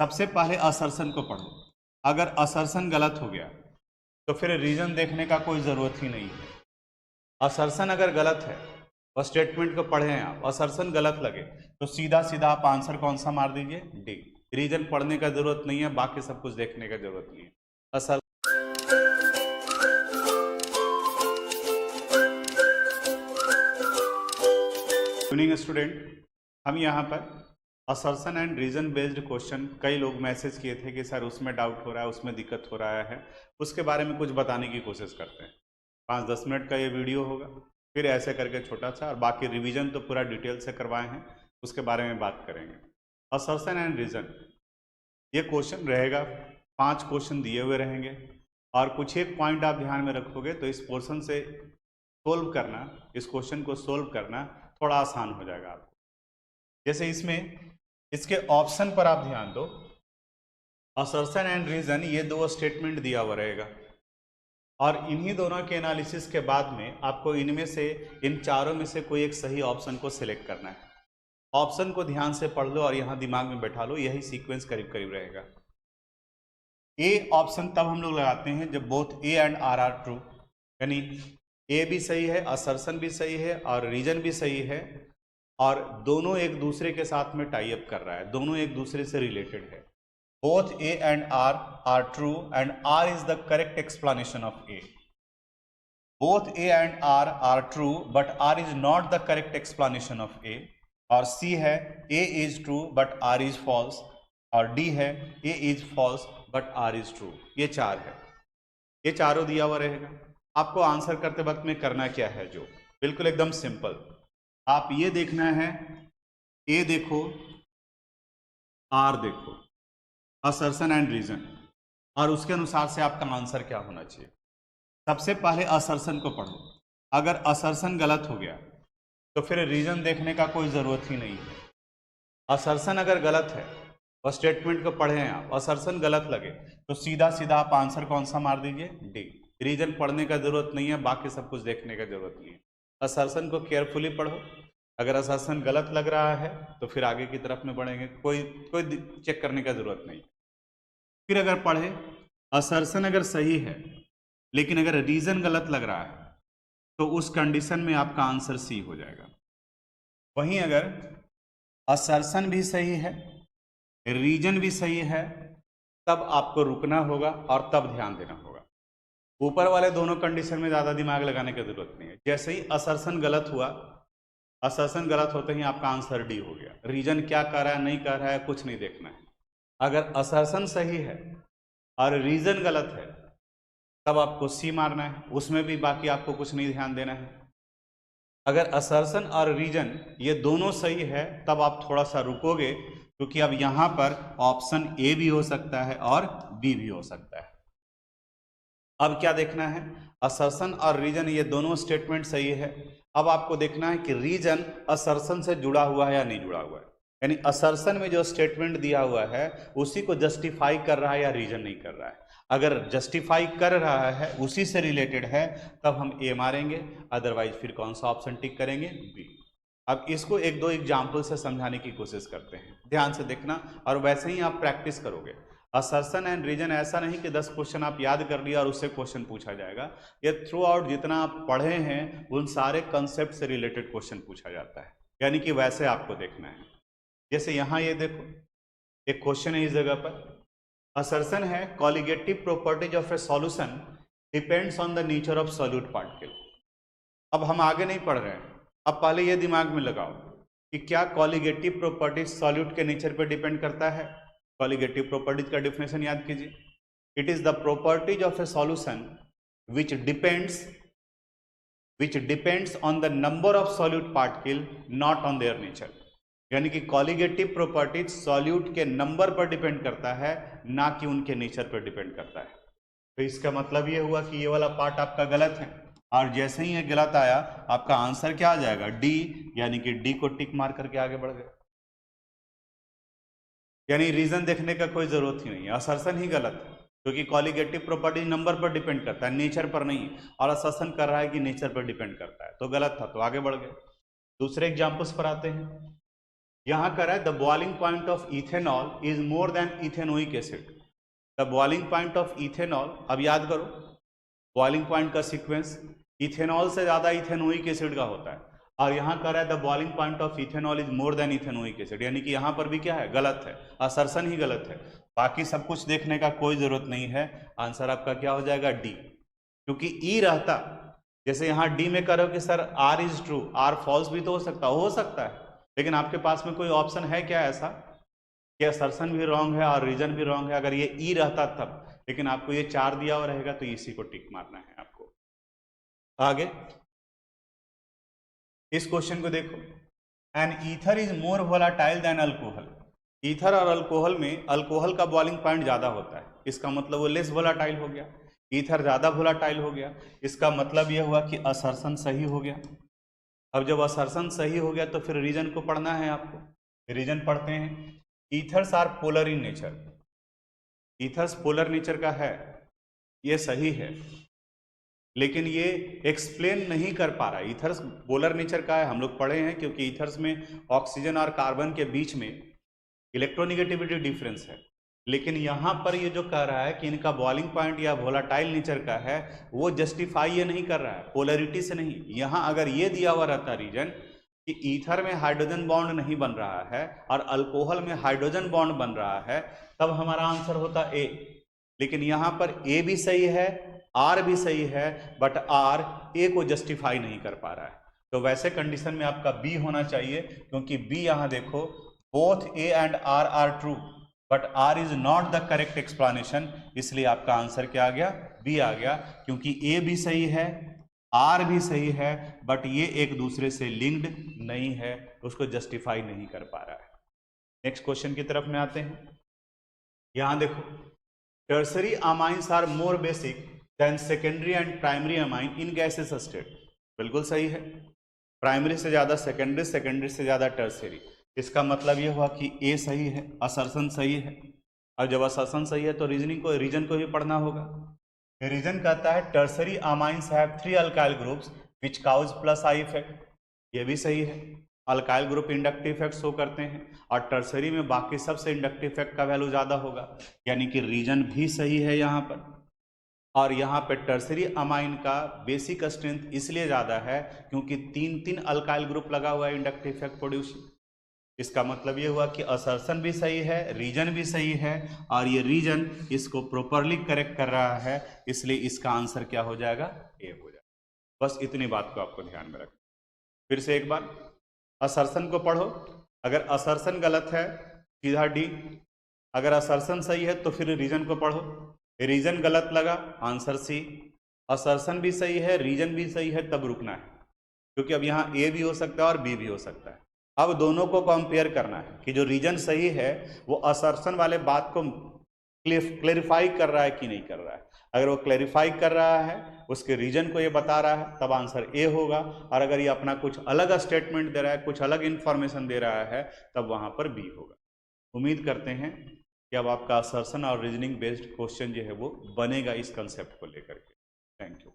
सबसे पहले असर्शन को पढ़ो। अगर असर्शन गलत हो गया तो फिर रीजन देखने का कोई ज़रूरत ही नहीं है। असर्शन अगर गलत है और स्टेटमेंट को पढ़े हैं आप, असर्शन गलत लगे तो सीधा सीधा आप आंसर कौन सा मार दीजिए, डी। रीजन पढ़ने का जरूरत नहीं है, बाकी सब कुछ देखने का जरूरत नहीं है। असर स्टूडेंट, हम यहाँ पर assertion and reason based question, कई लोग मैसेज किए थे कि सर उसमें डाउट हो रहा है, उसमें दिक्कत हो रहा है, उसके बारे में कुछ बताने की कोशिश करते हैं। 5-10 मिनट का ये वीडियो होगा, फिर ऐसे करके छोटा सा, और बाकी रिवीजन तो पूरा डिटेल से करवाए हैं, उसके बारे में बात करेंगे। असर्शन एंड रीजन ये क्वेश्चन रहेगा, 5 क्वेश्चन दिए हुए रहेंगे और कुछ एक पॉइंट आप ध्यान में रखोगे तो इस पोर्शन से सोल्व करना, इस क्वेश्चन को सोल्व करना थोड़ा आसान हो जाएगा आपको। जैसे इसमें इसके ऑप्शन पर आप ध्यान दो, असर्शन एंड रीजन ये 2 स्टेटमेंट दिया हुआ रहेगा और इन्हीं दोनों के एनालिसिस के बाद में आपको इनमें से, इन चारों में से कोई एक सही ऑप्शन को सिलेक्ट करना है। ऑप्शन को ध्यान से पढ़ लो और यहाँ दिमाग में बैठा लो, यही सीक्वेंस करीब करीब रहेगा। ए ऑप्शन तब हम लोग लगाते हैं जब both A and R are true, यानी ए भी सही है, असर्शन भी सही है और रीजन भी सही है, और दोनों एक दूसरे के साथ में टाई अप कर रहा है, दोनों एक दूसरे से रिलेटेड है। Both A and R are true and R is the correct explanation of A. Both A and R true but R is not the correct explanation of A. और C है A is true but R is false, और D है A is false but R is true. ये 4 है, ये चारों दिया हुआ रहेगा। आपको आंसर करते वक्त में करना क्या है, जो बिल्कुल एकदम सिंपल, आप ये देखना है, ए देखो, आर देखो, असर्शन एंड रीजन, और उसके अनुसार से आपका आंसर क्या होना चाहिए। सबसे पहले असर्शन को पढ़ो। अगर असर्शन गलत हो गया तो फिर रीजन देखने का कोई ज़रूरत ही नहीं है। असर्शन अगर गलत है और स्टेटमेंट को पढ़े हैं आप, असर्शन गलत लगे तो सीधा सीधा आप आंसर कौन सा मार दीजिए, डी। रीजन पढ़ने का जरूरत नहीं है, बाकी सब कुछ देखने का जरूरत नहीं है। असर्शन को केयरफुली पढ़ो। अगर असर्शन गलत लग रहा है तो फिर आगे की तरफ में बढ़ेंगे, कोई चेक करने का जरूरत नहीं। फिर अगर पढ़े, असर्शन अगर सही है लेकिन अगर रीजन गलत लग रहा है तो उस कंडीशन में आपका आंसर सी हो जाएगा। वहीं अगर असर्शन भी सही है, रीजन भी सही है, तब आपको रुकना होगा और तब ध्यान देना होगा। ऊपर वाले दोनों कंडीशन में ज़्यादा दिमाग लगाने की जरूरत नहीं है। जैसे ही असर्शन गलत हुआ, असर्शन गलत होते ही आपका आंसर डी हो गया। रीजन क्या कर रहा है, नहीं कर रहा है, कुछ नहीं देखना है। अगर असर्शन सही है और रीजन गलत है तब आपको सी मारना है, उसमें भी बाकी आपको कुछ नहीं ध्यान देना है। अगर असर्शन और रीजन ये दोनों सही है तब आप थोड़ा सा रुकोगे, क्योंकि अब यहाँ पर ऑप्शन ए भी हो सकता है और बी भी हो सकता है। अब क्या देखना है, असर्शन और रीजन ये दोनों स्टेटमेंट सही है। अब आपको देखना है कि रीजन असर्शन से जुड़ा हुआ है या नहीं जुड़ा हुआ है, यानी असर्शन में जो स्टेटमेंट दिया हुआ है उसी को जस्टिफाई कर रहा है या रीजन नहीं कर रहा है। अगर जस्टिफाई कर रहा है, उसी से रिलेटेड है, तब हम ए मारेंगे, अदरवाइज फिर कौन सा ऑप्शन टिक करेंगे, बी। अब इसको 1-2 एग्जाम्पल से समझाने की कोशिश करते हैं, ध्यान से देखना और वैसे ही आप प्रैक्टिस करोगे। असर्शन एंड रीजन ऐसा नहीं कि 10 क्वेश्चन आप याद कर लिया और उससे क्वेश्चन पूछा जाएगा। ये थ्रू आउट जितना आप पढ़े हैं उन सारे कंसेप्ट से रिलेटेड क्वेश्चन पूछा जाता है, यानी कि वैसे आपको देखना है। जैसे यहाँ ये देखो, एक क्वेश्चन है इस जगह पर, असर्शन है colligative properties of A solution depends on the nature of solute particle. अब हम आगे नहीं पढ़ रहे हैं, अब पहले ये दिमाग में लगाओ कि क्या कॉलिगेटिव प्रॉपर्टीज सॉल्यूट के नेचर पर डिपेंड करता है। कॉलिगेटिव प्रॉपर्टीज का डिफिनेशन याद कीजिए, it is the properties of A solution which depends on the number of solute particle not on their nature. यानी कि कॉलिगेटिव प्रॉपर्टीज सॉल्यूट के नंबर पर डिपेंड करता है, ना कि उनके नेचर पर डिपेंड करता है। तो इसका मतलब ये हुआ कि ये वाला पार्ट आपका गलत है, और जैसे ही ये गलत आया आपका आंसर क्या आ जाएगा, डी, यानी कि डी को टिक मार करके आगे बढ़ गए। यानी रीजन देखने का कोई जरूरत ही नहीं है, असर्शन ही गलत है, क्योंकि कॉलिगेटिव प्रॉपर्टी नंबर पर डिपेंड करता है, नेचर पर नहीं, और असर्शन कर रहा है कि नेचर पर डिपेंड करता है, तो गलत था, तो आगे बढ़ गए। दूसरे एग्जाम्पल्स पर आते हैं। यहाँ कर रहा है the boiling point of ethanol is more than ethanoic acid. The boiling point of ethanol, अब याद करो बॉइलिंग पॉइंट का सीक्वेंस, इथेनॉल से ज्यादा इथेनोइक एसिड का होता है, और यहाँ कर रहा है the boiling point of ethanol is more than ethanoic acid, यानी कि यहाँ पर भी क्या है, गलत है, असर्शन ही गलत है, बाकी सब कुछ देखने का कोई जरूरत नहीं है। आंसर आपका क्या हो जाएगा, डी। क्योंकि ई रहता, जैसे यहाँ डी में करो कि sir R is true, R false भी तो हो सकता है, लेकिन आपके पास में कोई ऑप्शन है क्या ऐसा कि असर्शन भी रॉन्ग है और रीजन भी रॉन्ग है? अगर ये ई रहता तब, लेकिन आपको ये 4 दिया हुआ रहेगा तो इसी को टिक मारना है आपको। आगे इस क्वेश्चन को देखो, an ether is more volatile than alcohol. Ether और अल्कोहल में अल्कोहल का बॉइलिंग पॉइंट ज्यादा होता है, इसका मतलब वो लेस वोलाटाइल हो गया, ईथर ज्यादा वोलाटाइल हो गया, इसका मतलब यह हुआ कि असर्शन सही हो गया। अब जब असर्शन सही हो गया तो फिर रीजन को पढ़ना है आपको। रीजन पढ़ते हैं, ethers are polar in nature, ethers polar nature का है, ये सही है, लेकिन ये एक्सप्लेन नहीं कर पा रहा है। ईथर्स पोलर नेचर का है, हम लोग पढ़े हैं, क्योंकि ईथर्स में ऑक्सीजन और कार्बन के बीच में इलेक्ट्रोनिगेटिविटी डिफरेंस है, लेकिन यहाँ पर ये जो कह रहा है कि इनका बॉइलिंग पॉइंट या वोलाटाइल नेचर का है, वो जस्टिफाई ये नहीं कर रहा है पोलरिटी से नहीं। यहाँ अगर ये दिया हुआ रहता रीजन कि ईथर में हाइड्रोजन बॉन्ड नहीं बन रहा है और अल्कोहल में हाइड्रोजन बॉन्ड बन रहा है, तब हमारा आंसर होता ए। लेकिन यहाँ पर ए भी सही है, आर भी सही है, बट आर ए को जस्टिफाई नहीं कर पा रहा है, तो वैसे कंडीशन में आपका बी होना चाहिए, क्योंकि बी यहाँ देखो both A and R are true but R is not the correct explanation, इसलिए आपका आंसर क्या आ गया, बी आ गया, क्योंकि ए भी सही है, आर भी सही है, बट ये एक दूसरे से लिंक्ड नहीं है, उसको जस्टिफाई नहीं कर पा रहा है। नेक्स्ट क्वेश्चन की तरफ में आते हैं। यहां देखो, tertiary amines are more basic than secondary and primary amine in gases state. बिल्कुल सही है, प्राइमरी से ज्यादा सेकेंडरी, सेकेंडरी से ज्यादा टर्सरी, इसका मतलब ये हुआ कि ए सही है, असर्शन सही है, और जब असर्शन सही है तो रीजन को भी पढ़ना होगा। रीजन कहता है tertiary amines have 3 alkyl groups which cause plus I effect, ये भी सही है, alkyl group inductive effect show करते हैं, और टर्सरी में बाकी सबसे इंडक्टिव इफेक्ट का वैल्यू ज्यादा होगा, यानी कि रीजन भी सही है यहाँ पर। और यहाँ पे टर्सरी अमाइन का बेसिक स्ट्रेंथ इसलिए ज्यादा है क्योंकि 3 अल्काइल ग्रुप लगा हुआ है इंडक्टिव इफेक्ट प्रोड्यूस। इसका मतलब ये हुआ कि असर्शन भी सही है, रीजन भी सही है, और ये रीजन इसको प्रॉपरली करेक्ट कर रहा है, इसलिए इसका आंसर क्या हो जाएगा, ए हो जाएगा। बस इतनी बात को आपको ध्यान में रखना। फिर से एक बार असर्शन को पढ़ो, अगर असर्शन गलत है सीधा डी, अगर असर्शन सही है तो फिर रीजन को पढ़ो, रीजन गलत लगा आंसर सी, असर्शन भी सही है, रीजन भी सही है, तब रुकना है, क्योंकि अब यहाँ ए भी हो सकता है और बी भी हो सकता है। अब दोनों को कंपेयर करना है कि जो रीजन सही है वो असर्शन वाले बात को क्लेरिफाई कर रहा है कि नहीं कर रहा है। अगर वो क्लेरिफाई कर रहा है, उसके रीजन को ये बता रहा है, तब आंसर ए होगा, और अगर ये अपना कुछ अलग स्टेटमेंट दे रहा है, कुछ अलग इंफॉर्मेशन दे रहा है, तब वहां पर बी होगा। उम्मीद करते हैं कि अब आपका असर्शन और रीजनिंग बेस्ड क्वेश्चन जो है वो बनेगा इस कंसेप्ट को लेकर के। Thank you.